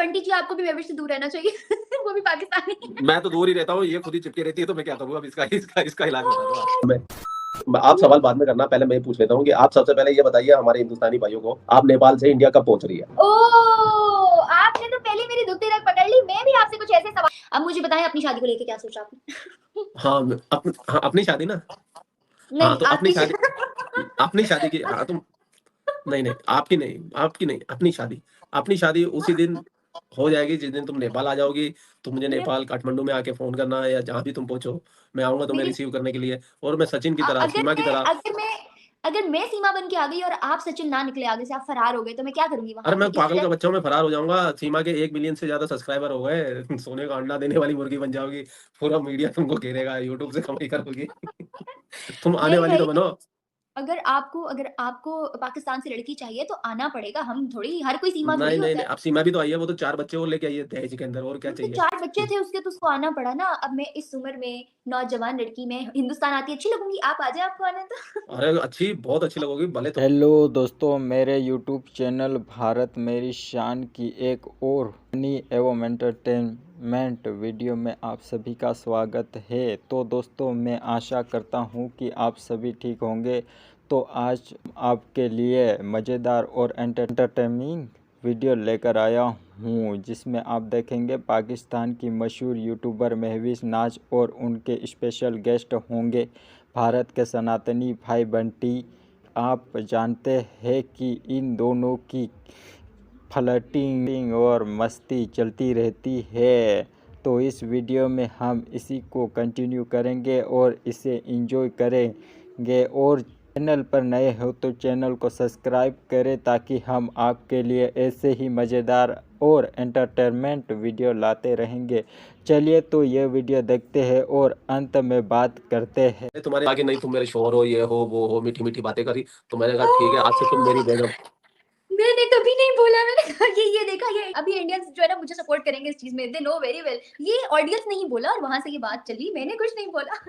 बंटी जी आपको भी वेविश से दूर रहना चाहिए वो भी पाकिस्तानी। मैं तो दूर ही रहता हूँ, ये खुद ही चिपके रहती है, तो मैं क्या करूँ? अब इसका इलाज बता दो आप। आप सवाल बाद में करना, पहले मैं पूछ लेता हूँ कि आप सबसे पहले ये बताइए हमारे हिंदुस्तानी भाइयों को, आप नेपाल से इंडिया कब पहुंच रही है? ओह, आपने तो पहले मेरी दुखती रग पकड़ ली। मैं भी आपसे कुछ ऐसे सवाल, अब मुझे बताएं अपनी शादी को लेके क्या सोचा आपने? हाँ, अपनी शादी ना। हाँ नहीं तो अपनी आपकी शादी की, हाँ तुम, नहीं आपकी नहीं, अपनी शादी उसी दिन हो जाएगी जिस दिन तुम नेपाल आ जाओगी। तुम मुझे मेरे नेपाल काठमांडू में आके फोन करना है, या जहाँ भी तुम पहुंचो, मैं आऊंगा तुम्हें मेरी रिसीव करने के लिए। और मैं सचिन की तरह, अगर सीमा की मैं तरह, अगर मैं अगर मैं सीमा बन के आ गई और आप सचिन ना निकले, आगे से आप फरार हो गए, तो मैं क्या करूंगी अरे वहां पे? मैं इस पागल का बच्चा हूँ, मैं फरार हो जाऊंगा। सीमा के 1 मिलियन से ज्यादा सब्सक्राइबर हो गए सोने का अंडा देने वाली मुर्गी बन जाओगी। पूरा मीडिया तुमको घेरेगा, यूट्यूब से कमाई करोगी तुम आने नहीं वाली तो भाई, बनो। अगर आपको पाकिस्तान से लड़की चाहिए तो आना पड़ेगा। हम थोड़ी, हर कोई सीमा थोड़ी नहीं, होता है। अब सीमा भी तो आई है, वो तो 4 बच्चे और लेके आई है दहेज के अंदर, और क्या तो चाहिए? 4 बच्चे थे उसके, तो उसको आना पड़ा ना। अब मैं इस उम्र में नौजवान लड़की, मैं हिंदुस्तान आती अच्छी लगूंगी। आप आ जाए, आपको आना है तो। अरे अच्छी, बहुत अच्छी लगोगी भले तो। हेलो दोस्तों, मेरे यूट्यूब चैनल भारत मेरी शान की एक और फनी एवं एंटरटेनमेंट वीडियो में आप सभी का स्वागत है। तो दोस्तों, मैं आशा करता हूं कि आप सभी ठीक होंगे। तो आज आपके लिए मज़ेदार और एंटरटेनिंग वीडियो लेकर आया हूं, जिसमें आप देखेंगे पाकिस्तान की मशहूर यूट्यूबर महविश नाज और उनके स्पेशल गेस्ट होंगे भारत के सनातनी भाई बंटी। आप जानते हैं कि इन दोनों की फ्लर्टिंग और मस्ती चलती रहती है। तो इस वीडियो में हम इसी को कंटिन्यू करेंगे और इसे एंजॉय करेंगे। और चैनल पर नए हो तो चैनल को सब्सक्राइब करें, ताकि हम आपके लिए ऐसे ही मज़ेदार और एंटरटेनमेंट वीडियो लाते रहेंगे। चलिए तो ये वीडियो देखते हैं और अंत में बात करते हैं। तुम्हारे आगे नहीं, तुम मेरे शोहर हो, ये हो वो हो, मीठी मीठी बातें करी, तो मैंने कहा ठीक है, आज से तुम मेरी बेगम। मैंने कभी नहीं बोला। मैंने कहा कि ये देखा, ये अभी इंडियंस जो है ना मुझे सपोर्ट करेंगे इस चीज में, दे नो वेरी वेल। ये ऑडियंस नहीं बोला और वहां से ये बात चली, मैंने कुछ नहीं बोला।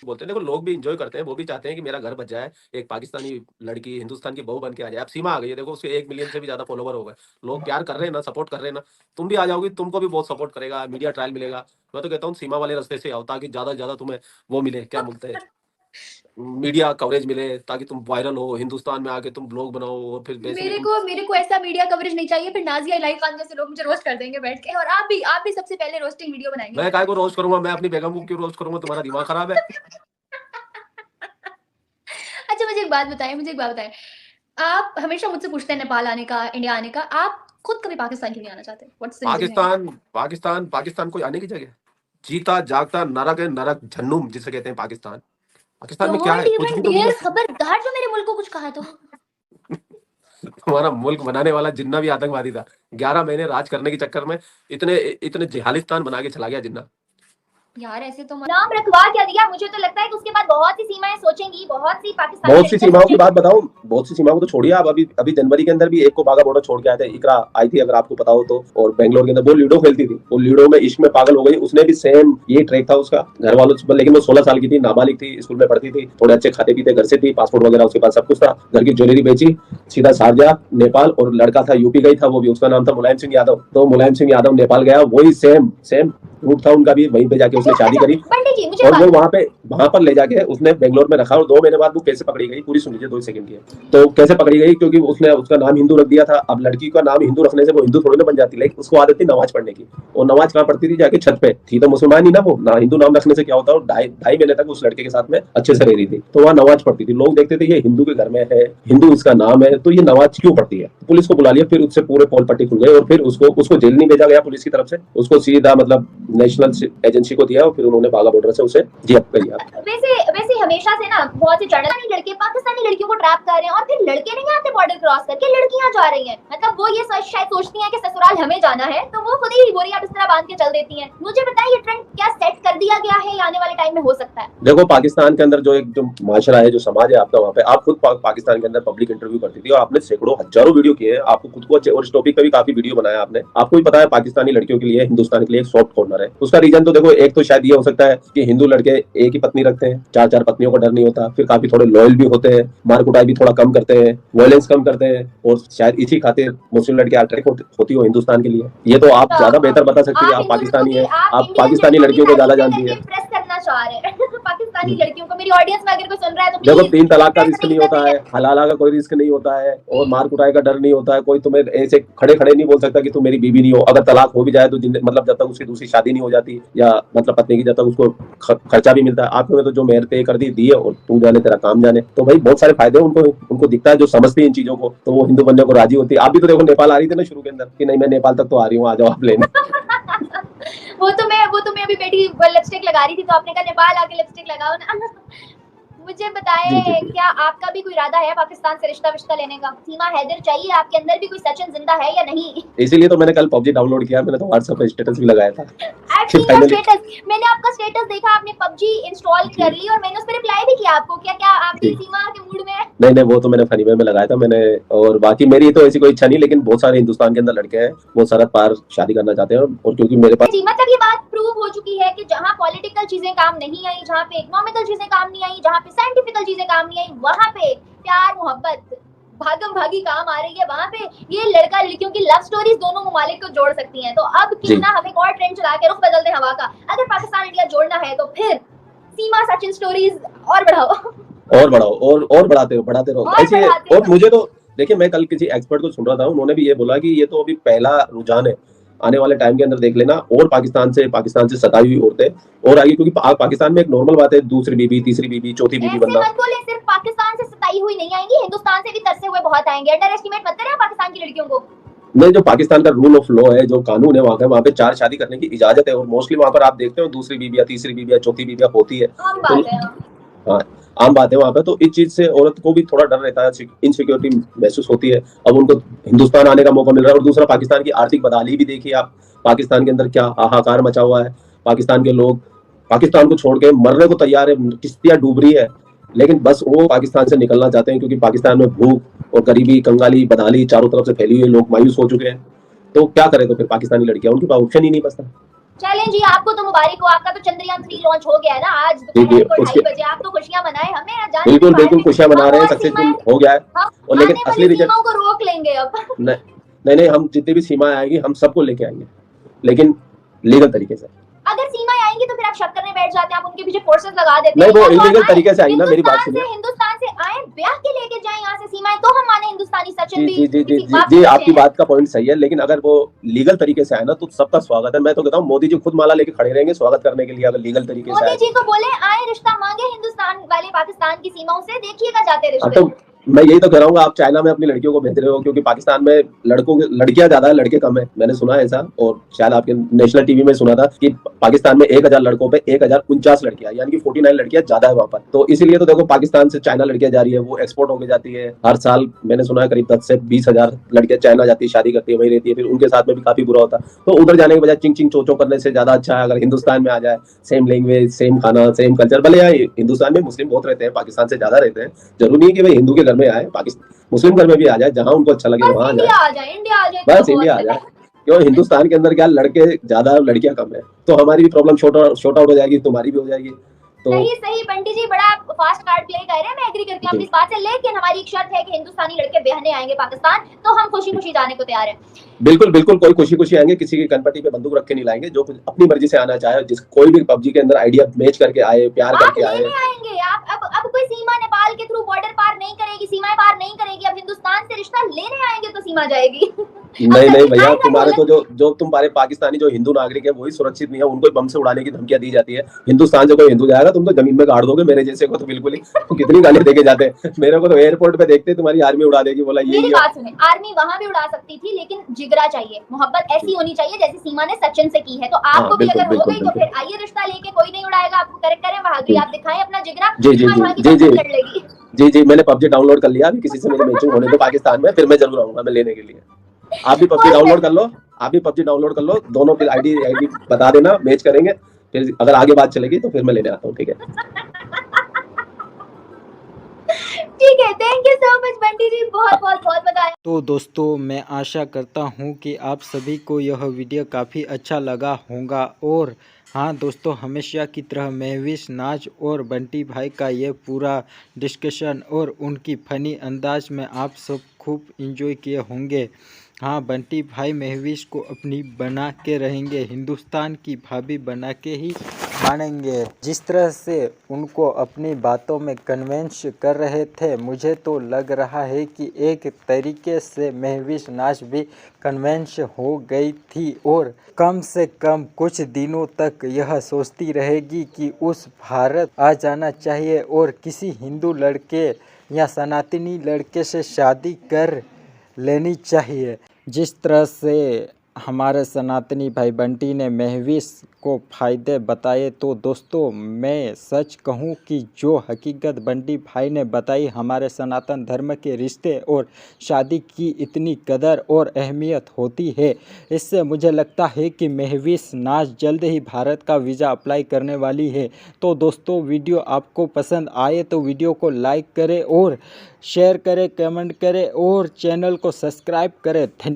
बोलते हैं, देखो लोग भी इंजॉय करते हैं, वो भी चाहते हैं कि मेरा घर बच जाए, एक पाकिस्तानी लड़की हिंदुस्तान की बहू बन के आ जाए। अब सीमा आ गई है, देखो उसके 1 मिलियन से भी ज्यादा फॉलोवर हो गए। लोग प्यार कर रहे हैं ना, सपोर्ट कर रहे हैं ना। तुम भी आ जाओगी, तुमको भी बहुत सपोर्ट करेगा, मीडिया ट्रायल मिलेगा। मैं तो कहता हूँ सीमा वाले रास्ते से आओ, ताकि ज्यादा से ज्यादा तुम्हें वो मिले, क्या बोलते हैं, मीडिया कवरेज मिले, ताकि तुम वायरल हो, हिंदुस्तान में आके तुम ब्लॉग बनाओ, और फिर बेसिकली मेरे को ऐसा मीडिया कवरेज नहीं चाहिए, फिर नाजिया इलाही खान जैसे लोग मुझे रोस्ट कर देंगे बैठ के। और आप भी सबसे पहले रोस्टिंग वीडियो बनाएंगे। मैं काय को रोस्ट करूंगा? मैं अपनी बेगम को क्यों रोस्ट करूंगा? तुम्हारा दिमाग खराब है। अच्छा, मुझे एक बात बताएं। आप हमेशा मुझसे पूछते हैं नेपाल आने का, इंडिया आने का। आप खुद कभी पाकिस्तान क्यों नहीं आना चाहते? What's the reason? पाकिस्तान कोई आने की जगह? जीता जागता नरक है, नरक जहन्नुम जिसे कहते हैं पाकिस्तान। पाकिस्तान में क्या डोंट है? कुछ इवन भी तो नहीं डेयर, है। खबरदार जो मेरे मुल्क को कुछ कहा तो। तुम्हारा मुल्क बनाने वाला जिन्ना भी आतंकवादी था, 11 महीने राज करने के चक्कर में इतने इतने जिहालिस्तान बना के चला गया जिन्ना। यार ऐसे तो नाम रखवा क्या दिया। मुझे तो लगता है कि उसके बाद बहुत सी सीमाएं सोचेंगी, बहुत सी पाकिस्तानी बहुत सी लड़कियां सीमाओं की सोचेंगी। बात बताऊं, बहुत सी सीमाओं को तो छोड़िए आप। अभी जनवरी के अंदर भी एक को बागा बॉर्डर छोड़ के आए थे, इकरा आई थी, अगर आपको पता हो तो। और बेंगलोर के अंदर वो लूडो खेलती थी, वो लूडो में इश्क में पागल हो गई। उसने भी सेम ये ट्रैक था उसका, घर वालों से, लेकिन वो 16 साल की थी, नाबालिग थी, स्कूल में पढ़ती थी, थोड़े अच्छे खाते पीते घर से थी, पासपोर्ट वगैरह उसके पास सब कुछ था, घर की ज्वेलरी बेची, सीधा शारजा नेपाल। और लड़का था यूपी का ही था वो भी, उसका नाम था मुलायम सिंह यादव। तो मुलायम सिंह यादव नेपाल गया, वही सेम सेम रूट था उनका भी, वहीं पे जाके उसने शादी करी। पंडित जी मुझे और बात, वो वहां पर ले जाके उसने बेंगलोर में रखा। और 2 महीने बाद वो कैसे पकड़ी गई, पूरी सुन लीजिए, 2 सेकंड की है। तो कैसे पकड़ी गई? क्योंकि उसने उसका नाम हिंदू रख दिया था। अब लड़की का नाम हिंदू रखने से वो हिंदू थोड़ी ना बन जाती, लेकिन उसको आदत थी नमाज पढ़ने की। और नमाज कहाँ पढ़ती थी? जाके छत पे। थी तो मुसलमान ही ना वो, ना हिंदू नाम रखने से क्या होता है। 2.5 महीने तक उस लड़के के साथ में अच्छे से रह रही थी, तो वहाँ नमाज पढ़ती थी। लोग देखते थे ये हिंदू के घर में है, हिंदू इसका नाम है, तो ये नमाज क्यों पढ़ती है? पुलिस को बुला लिया, फिर उससे पूरे पोल पट्टी खुल गई। और फिर उसको जेल नहीं भेजा गया पुलिस की तरफ से, उसको सीधा मतलब नेशनल एजेंसी को दिया। और फिर उन्होंने बागा बॉर्डर से उसे जी करिए। वैसे हमेशा से ना बहुत से पाकिस्तानी लड़के पाकिस्तानी लड़कियों को ट्रैप कर रहे हैं, और फिर लड़के नहीं आते बॉर्डर क्रॉस करके, लड़कियां जा रही हैं। मतलब वो ये शायद सोचती हैं कि ससुराल हमें जाना है, तो वो खुद ही बोरिया बिस्तरा बांध के चल देती हैं। मुझे बताइए, ये ट्रेंड क्या सेट कर दिया गया है या आने वाले टाइम में हो सकता है? देखो पाकिस्तान के अंदर जो माशरा है, जो समाज है आपका, वहाँ पे आप खुद पाकिस्तान के अंदर पब्लिक इंटरव्यू करती थी, और आपने सैकड़ों हजारों वीडियो किए हैं, आपको खुद को अच्छे, और इस टॉपिक पे भी काफी वीडियो बनाया आपने। आपको भी पता है पाकिस्तानी लड़कियों के लिए हिंदुस्तान के लिए एक सॉफ्ट कॉर्नर है। उसका रीजन तो देखो, एक तो शायद ये हो सकता है कि हिंदू लड़के एक ही पत्नी रखते हैं, 4-4 पत्नियों का डर नहीं होता, फिर काफी थोड़े लॉयल भी होते हैं, मार कुटाई भी थोड़ा कम करते हैं, वायलेंस कम करते हैं, और शायद इसी खातिर मुस्लिम लड़की अट्रैक्ट होती हो हिंदुस्तान के लिए। ये तो आप ज्यादा बेहतर बता सकती है, आप पाकिस्तानी है, आप पाकिस्तानी लड़कियों को ज्यादा जानती है। प्रेस करना चाह रहे हैं पाकिस्तानी लड़कियों को, मेरी ऑडियंस में अगर कोई सुन रहा है तो देखो, प्लीज 3 तलाक का रिस्क नहीं होता है, हलाला का कोई रिस्क नहीं होता है, और मार कुटाई का डर नहीं होता है। कोई तुम्हें ऐसे खड़े खड़े नहीं बोल सकता कि तुम मेरी बीवी नहीं हो। अगर तलाक हो भी जाए तो मतलब जब तक उसकी दूसरी शादी नहीं हो जाती, या मतलब पत्नी की, जब तक उसको खर्चा भी मिलता है। आपने तो जो मेहर पे कर दी है, और तू जाने तेरा काम जाने। तो भाई बहुत सारे फायदे उनको दिखता है, जो समझती है इन चीजों को, तो वो हिंदू बनने को राजी होती है। आप भी तो देखो नेपाल आ रही थी ना शुरू के अंदर, कि नहीं मैं नेपाल तक तो आ रही हूँ, आ जाओ आप लेने। वो तो मैं अभी बेटी लिपस्टिक लगा रही थी, तो आपने कहा नेपाल आके लिपस्टिक लगाओ ना। मुझे बताएं, क्या आपका भी कोई इरादा है पाकिस्तान से रिश्ता लेने का? सीमा हैदर चाहिए, आपके अंदर भी कोई सचिन जिंदा है या नहीं? इसीलिए तो मैंने कल पबजी डाउनलोड किया, मैंने तो व्हाट्सएप पे स्टेटस भी लगाया था। मैंने आपका स्टेटस देखा, आपने पबजी इंस्टॉल कर ली, और मैंने उस पर रिप्लाई भी किया आपको। क्या आप भी सीमा के मूड में? नहीं, वो तो मैंने फनी वे में लगाया था मैंने। और बाकी मेरी तो ऐसी कोई इच्छा नहीं, लेकिन बहुत सारे हिंदुस्तान के अंदर लड़के हैं, वो सरहद पार शादी करना चाहते हैं। और क्योंकि मेरे पास जी, मतलब ये बात प्रूव हो चुकी है कि जहाँ पॉलिटिकल चीजें काम नहीं आई, जहाँ पे इकोनॉमिकल चीजें काम नहीं आई, जहाँ पे साइंटिफिकल चीजें काम नहीं आई, वहाँ पे प्यार मोहब्बत भागम भागी काम आ रही है। वहाँ पे ये लड़का लड़कियों की लव स्टोरीज दोनों ममालिक को जोड़ सकती हैं। तो अब क्यों ना हम एक और ट्रेंड चला के रुख बदल दें हवा का। अगर पाकिस्तान इंडिया जोड़ना है तो फिर सीमा सचिन स्टोरीज और बढ़ाओ और बढ़ाते रहो ऐसे। और मुझे तो देखिए, मैं कल किसी एक्सपर्ट को सुन रहा था, उन्होंने भी ये बोला कि ये तो अभी पहला रुझान है, आने वाले टाइम के अंदर देख लेना। और पाकिस्तान से सताई हुई औरतें और आगे, क्योंकि पाकिस्तान में एक नॉर्मल बात है, दूसरी बीबी, तीसरी बीबी, चौथी बीबी बनना। मत बोले, सिर्फ पाकिस्तान से सताई हुई नहीं आएंगी, हिंदुस्तान से भी तरसे हुए बहुत आएंगे। अंडर एस्टिमेट मत करें पाकिस्तान की लड़कियों को। नहीं, जो पाकिस्तान का रूल ऑफ लॉ है, जो कानून है वहाँ पे 4 शादी करने की इजाजत है, और मोस्टली वहाँ पर आप देखते हो दूसरी बीबी या तीसरी बीबी या चौथी बीबी होती है। हाँ, आम बात है वहाँ पे। तो इस चीज से औरत को भी थोड़ा डर रहता है, इनसिक्योरिटी महसूस होती है। अब उनको हिंदुस्तान आने का मौका मिल रहा है। और दूसरा, पाकिस्तान की आर्थिक बदहाली भी देखिए आप, पाकिस्तान के अंदर क्या हाहाकार मचा हुआ है। पाकिस्तान के लोग पाकिस्तान को छोड़ के मरने को तैयार है, किश्तियां डूब रही है, लेकिन बस वो पाकिस्तान से निकलना चाहते हैं, क्योंकि पाकिस्तान में भूख और गरीबी, कंगाली, बदहाली चारों तरफ से फैली हुई, लोग मायूस हो चुके हैं। तो क्या करें? तो फिर पाकिस्तानी लड़कियां, उनके पास ऑप्शन ही नहीं बचता। चलें जी, आपको तो मुबारक हो, आपका तो चंद्रयान 3 लॉन्च हो गया है ना आज दोपहर को 2:30 बजे। आप तो खुशियां मनाएं, हमें बिल्कुल खुशियां मना रहे हैं, सक्सेसफुल हो गया है। और लेकिन असली रिजल्ट को रोक लेंगे अब। नहीं, हम जितनी भी सीमाएं आएगी हम सबको लेके आएंगे, लेकिन लीगल तरीके से। अगर सीमाएं आएंगी तो फिर आप शक करने बैठ जाते हैं, आप उनके पीछे फोर्सेस लगा देते हैं। नहीं, वो इलीगल तरीके से आई ना, मेरी बात सुनिए। हिंदुस्तान से आए, ब्याह के लेके जाएं यहाँ से सीमाएं, तो हम माने हिंदुस्तानी सचिन भी। जी, आपकी बात का पॉइंट सही है, लेकिन अगर वो लीगल तरीके से आए ना तो सबका स्वागत है। मैं तो कहता हूँ मोदी जी खुद माला लेके खड़े रहेंगे स्वागत करने के लिए, अगर लीगल तरीके से आए। मोदी जी को बोले आए, रिश्ता मांगे हिंदुस्तान वाले पाकिस्तान की सीमाओं से, देखिएगा जाते रिश्ते। मैं यही तो कह रहा हूँ, आप चाइना में अपनी लड़कियों को भेज रहे हो, क्योंकि पाकिस्तान में लड़कियां ज्यादा है, लड़के कम है। मैंने सुना है ऐसा, और शायद आपके नेशनल टीवी में सुना था कि पाकिस्तान में 1000 लड़कों पे 1049 लड़कियां, यानी कि 49 लड़कियां ज्यादा है वहाँ पर। तो इसीलिए तो देखो, पाकिस्तान से चाइना लड़कियां जा रही है, वो एक्सपोर्ट होकर जाती है। हर साल मैंने सुना है करीब 10 से 20,000 लड़कियां चाइना जाती है, शादी करती है, वही रहती है, फिर उनके साथ में भी काफी बुरा होता है। तो उधर जाने के बजाय चिंग चिंग चोचो करने से ज्यादा अच्छा है अगर हिंदुस्तान में आ जाए। सेम लैंग्वेज, सेम खाना, सेम कल्चर। भले यार हिंदुस्तान में मुस्लिम बहुत रहते हैं, पाकिस्तान से ज्यादा रहते हैं, जरूरी नहीं कि भाई हिंदू के घर में आए, मुस्लिम घर में भी आ जाए, जहां उनको अच्छा लगे वहां आ जाए। बस इंडिया आ जाए। क्यों हिंदुस्तान के अंदर क्या लड़के ज्यादा, लड़कियां कम है, तो हमारी भी प्रॉब्लम शॉर्ट आउट हो जाएगी, तुम्हारी भी हो जाएगी। तो सही बंटी जी, बड़ा फास्ट कार्ड प्ले कर रहे हैं, मैं एग्री करती हूँ इस बात से। लेकिन हमारी एक शर्त है कि हिंदुस्तानी लड़के बहने आएंगे पाकिस्तान, तो हम खुशी खुशी जाने को तैयार हैं। बिल्कुल कोई खुशी आएंगे, किसी की कनपट्टी पे बंदूक रख के नहीं लाएंगे। जो अपनी मर्जी से आना चाहे, जिस कोई भी पबजी के अंदर आइडिया मैच करके आए, प्यार करके आए, आएंगे आप। अब कोई सीमा नेपाल के थ्रू बॉर्डर पार नहीं करेगी, सीमाएं पार नहीं करेगी। अब हिंदुस्तान से रिश्ता लेने आएंगे तो सीमा जाएगी। नहीं भैया, तुम्हारे तो जो तुम्हारे पाकिस्तानी जो हिंदू नागरिक है वही सुरक्षित नहीं है, उनको बम से उड़ाने की धमकियां दी जाती है। हिंदुस्तान से कोई हिंदू जाएगा तुम तो जमीन में गाड़ दोगे, मेरे जैसे को तो बिल्कुल ही। तो कितनी गाली देके जाते हैं मेरे को, तो एयरपोर्ट पे देखते तुम्हारी आर्मी उड़ा देगी। बोला ये बात सुने, आर्मी वहां भी उड़ा सकती थी, लेकिन जिगरा चाहिए, मोहब्बत ऐसी होनी चाहिए जैसे सीमा ने सचिन से की है। तो आपको भी अगर हो गई तो फिर आइए, रिश्ता लेके कोई नहीं उड़ाएगा आपको। करेक्ट करें, बहादुरी आप दिखाएं अपना जिगरा। जी, मैंने पबजी डाउनलोड कर लिया, अभी किसी से मेरी मैचिंग होने दो पाकिस्तान में, फिर मैं जरूर आऊंगा मैं लेने के लिए। आप भी पबजी डाउनलोड कर लो, दोनों फिर आईडी बता देना, मैच करेंगे, फिर अगर आगे बात चलेगी तो फिर मैं लेने आता हूँ, ठीक है। ठीक है, thank you so much Bunty ji, बहुत बहुत बहुत मजा आया। तो दोस्तों मैं आशा करता हूँ कि आप सभी को यह वीडियो काफ़ी अच्छा लगा होगा। और हाँ दोस्तों, हमेशा की तरह महविश, नाज और बंटी भाई का ये पूरा डिस्कशन और उनकी फ़नी अंदाज में आप सब खूब इंजॉय किए होंगे। हाँ, बंटी भाई महविश को अपनी बना के रहेंगे, हिंदुस्तान की भाभी बना के ही मानेंगे। जिस तरह से उनको अपनी बातों में कन्वेंस कर रहे थे, मुझे तो लग रहा है कि एक तरीके से महविश नाज भी कन्वेंस हो गई थी और कम से कम कुछ दिनों तक यह सोचती रहेगी कि उस भारत आ जाना चाहिए और किसी हिंदू लड़के या सनातनी लड़के से शादी कर लेनी चाहिए। जिस तरह से हमारे सनातनी भाई बंटी ने महविश को फ़ायदे बताए, तो दोस्तों मैं सच कहूं कि जो हकीकत बंटी भाई ने बताई, हमारे सनातन धर्म के रिश्ते और शादी की इतनी कदर और अहमियत होती है, इससे मुझे लगता है कि महविश नाज जल्द ही भारत का वीज़ा अप्लाई करने वाली है। तो दोस्तों वीडियो आपको पसंद आए तो वीडियो को लाइक करें और शेयर करें, कमेंट करें और चैनल को सब्सक्राइब करें। धन्यवाद।